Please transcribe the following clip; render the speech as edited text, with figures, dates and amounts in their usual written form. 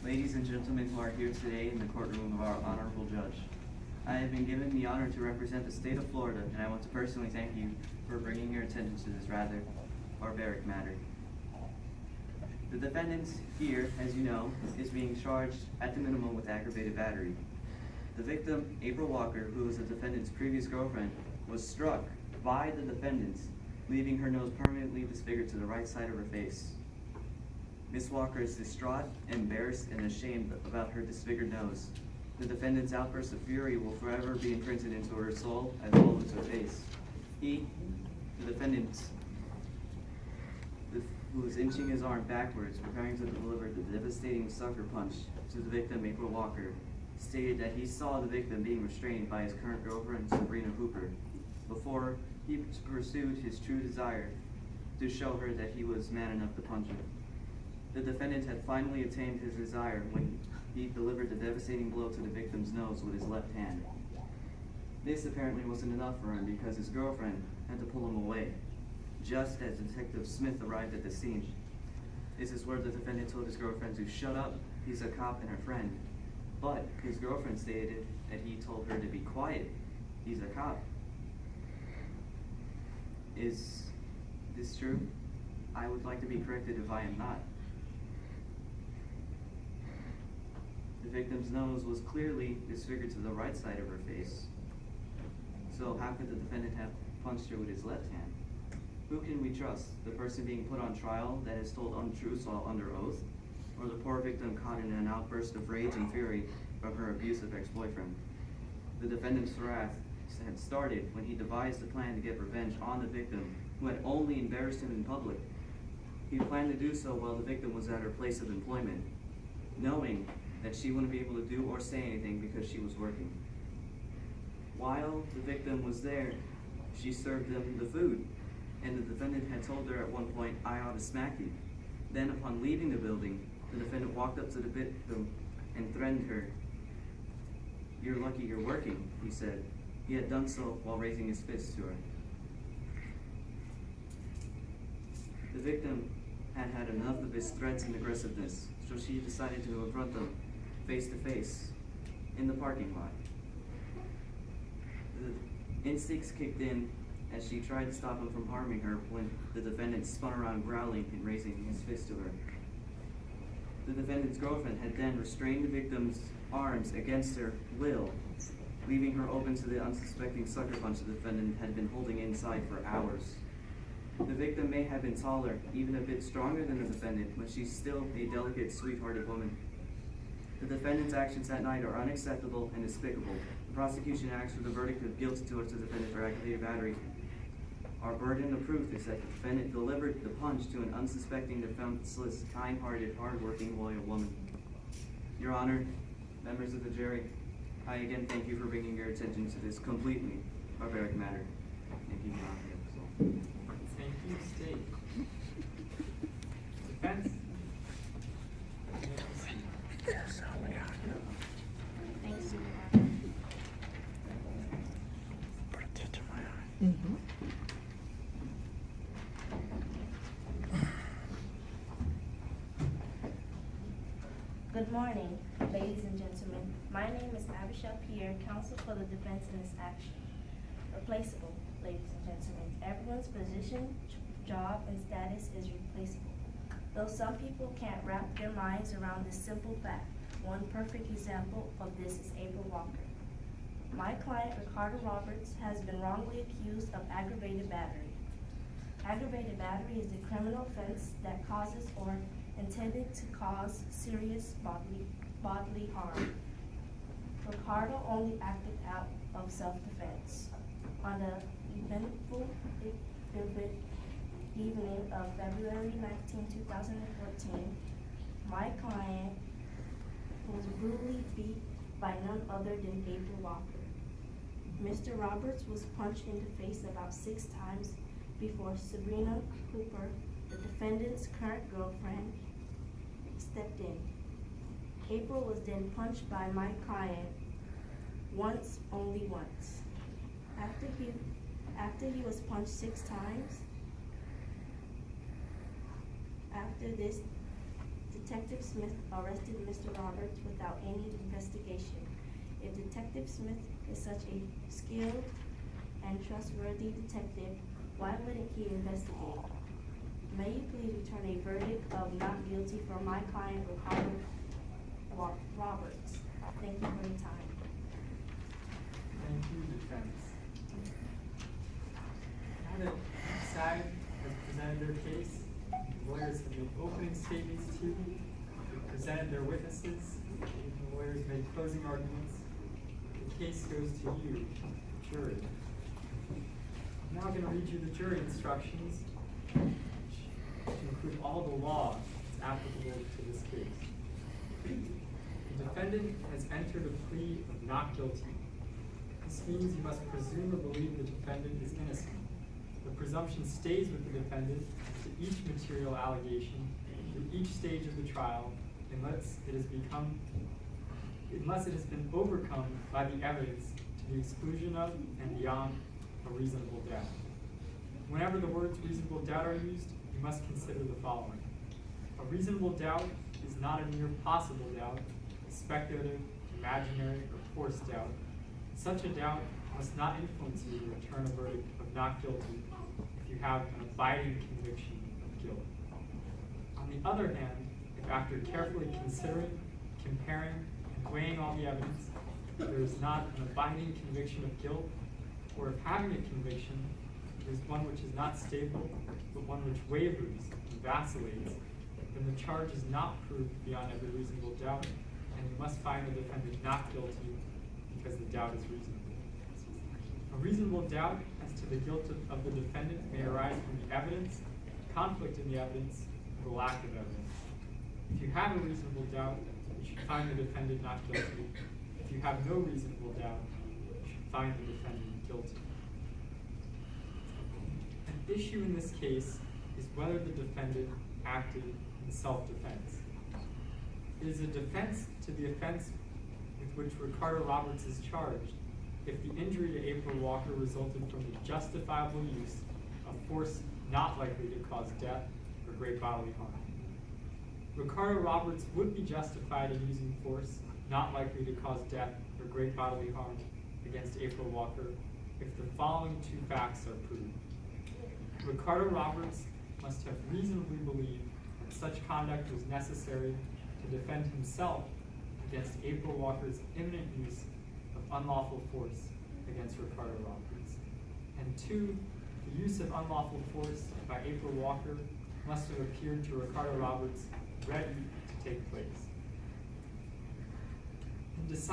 Ladies and gentlemen who are here today in the courtroom of our honorable judge, I have been given the honor to represent the state of Florida, and I want to personally thank you for bringing your attention to this rather barbaric matter. The defendant here, as you know, is being charged at the minimum with aggravated battery. The victim, April Walker, who was the defendant's previous girlfriend, was struck by the defendant, leaving her nose permanently disfigured to the right side of her face. Ms. Walker is distraught, embarrassed, and ashamed about her disfigured nose. The defendant's outburst of fury will forever be imprinted into her soul as well as her face. He, the defendant, who was inching his arm backwards, preparing to deliver the devastating sucker punch to the victim, April Walker, stated that he saw the victim being restrained by his current girlfriend, Sabrina Hooper, before he pursued his true desire to show her that he was man enough to punch her. The defendant had finally attained his desire when he delivered the devastating blow to the victim's nose with his left hand. This apparently wasn't enough for him because his girlfriend had to pull him away, just as Detective Smith arrived at the scene. This is where the defendant told his girlfriend to shut up, he's a cop and her friend. But his girlfriend stated that he told her to be quiet, he's a cop. Is this true? I would like to be corrected if I am not. The victim's nose was clearly disfigured to the right side of her face. So how could the defendant have punched her with his left hand? Who can we trust? The person being put on trial that has told untruths while under oath? Or the poor victim caught in an outburst of rage and fury from her abusive ex-boyfriend? The defendant's wrath had started when he devised a plan to get revenge on the victim who had only embarrassed him in public. He planned to do so while the victim was at her place of employment, knowing that she wouldn't be able to do or say anything because she was working. While the victim was there, she served them the food, and the defendant had told her at one point, "I ought to smack you." Then upon leaving the building, the defendant walked up to the victim and threatened her. "You're lucky you're working," he said. He had done so while raising his fist to her. The victim had had enough of his threats and aggressiveness, so she decided to confront them face to face in the parking lot. The instincts kicked in as she tried to stop him from harming her when the defendant spun around growling and raising his fist to her. The defendant's girlfriend had then restrained the victim's arms against her will, leaving her open to the unsuspecting sucker punch the defendant had been holding inside for hours. The victim may have been taller, even a bit stronger than the defendant, but she's still a delicate, sweet-hearted woman. The defendant's actions that night are unacceptable and despicable. The prosecution asks for the verdict of guilty towards the defendant for aggravated battery. Our burden of proof is that the defendant delivered the punch to an unsuspecting, defenseless, kind-hearted, hard-working, loyal woman. Your Honor, members of the jury, I again thank you for bringing your attention to this completely barbaric matter. Thank you, Your Honor. Thank you, State. Defense? Thanks, Your Honor. Put a tip to my eye. Good morning, ladies and gentlemen. My name is Abigail Pierre, counsel for the defense in this action. Replaceable, ladies and gentlemen. Everyone's position, job, and status is replaceable. Though some people can't wrap their minds around this simple fact, one perfect example of this is April Walker. My client, Ricardo Roberts, has been wrongly accused of aggravated battery. Aggravated battery is a criminal offense that causes or intended to cause serious bodily harm. Ricardo only acted out of self-defense. On the eventful evening of February 19, 2014, my client was brutally beat by none other than April Walker. Mr. Roberts was punched in the face about 6 times before Sabrina Cooper, the defendant's current girlfriend, stepped in. April was then punched by my client once, only once. After he was punched 6 times, after this, Detective Smith arrested Mr. Roberts without any investigation. If Detective Smith is such a skilled and trustworthy detective, why wouldn't he investigate? May you please return a verdict of not guilty for my client, Ricardo Roberts. Thank you for your time. Thank you, defense. Now that each side has presented their case, the lawyers have made opening statements to you, they've presented their witnesses, the lawyers made closing arguments. The case goes to you, jury. I'm now going to read you the jury instructions, which include all the law that's applicable to this case. The defendant has entered a plea of not guilty. This means you must presume or believe the defendant is innocent. The presumption stays with the defendant to each material allegation through each stage of the trial unless it has been overcome by the evidence to the exclusion of and beyond a reasonable doubt. Whenever the words reasonable doubt are used, you must consider the following. A reasonable doubt is not a mere possible doubt, a speculative, imaginary, or forced doubt. Such a doubt must not influence you to return a verdict of not guilty if you have an abiding conviction of guilt. On the other hand, if after carefully considering, comparing, and weighing all the evidence, there is not an abiding conviction of guilt, or if having a conviction is one which is not stable, but one which wavers and vacillates, then the charge is not proved beyond every reasonable doubt, and you must find the defendant not guilty because the doubt is reasonable. A reasonable doubt as to the guilt of the defendant may arise from the evidence, conflict in the evidence, or the lack of evidence. If you have a reasonable doubt, you should find the defendant not guilty. If you have no reasonable doubt, you should find the defendant guilty. An issue in this case is whether the defendant acted in self-defense. It is a defense to the offense with which Ricardo Roberts is charged if the injury to April Walker resulted from the justifiable use of force not likely to cause death or great bodily harm. Ricardo Roberts would be justified in using force not likely to cause death or great bodily harm against April Walker if the following two facts are proved. Ricardo Roberts must have reasonably believed that such conduct was necessary to defend himself against April Walker's imminent use of unlawful force against Ricardo Roberts. And two, the use of unlawful force by April Walker must have appeared to Ricardo Roberts ready to take place. In deciding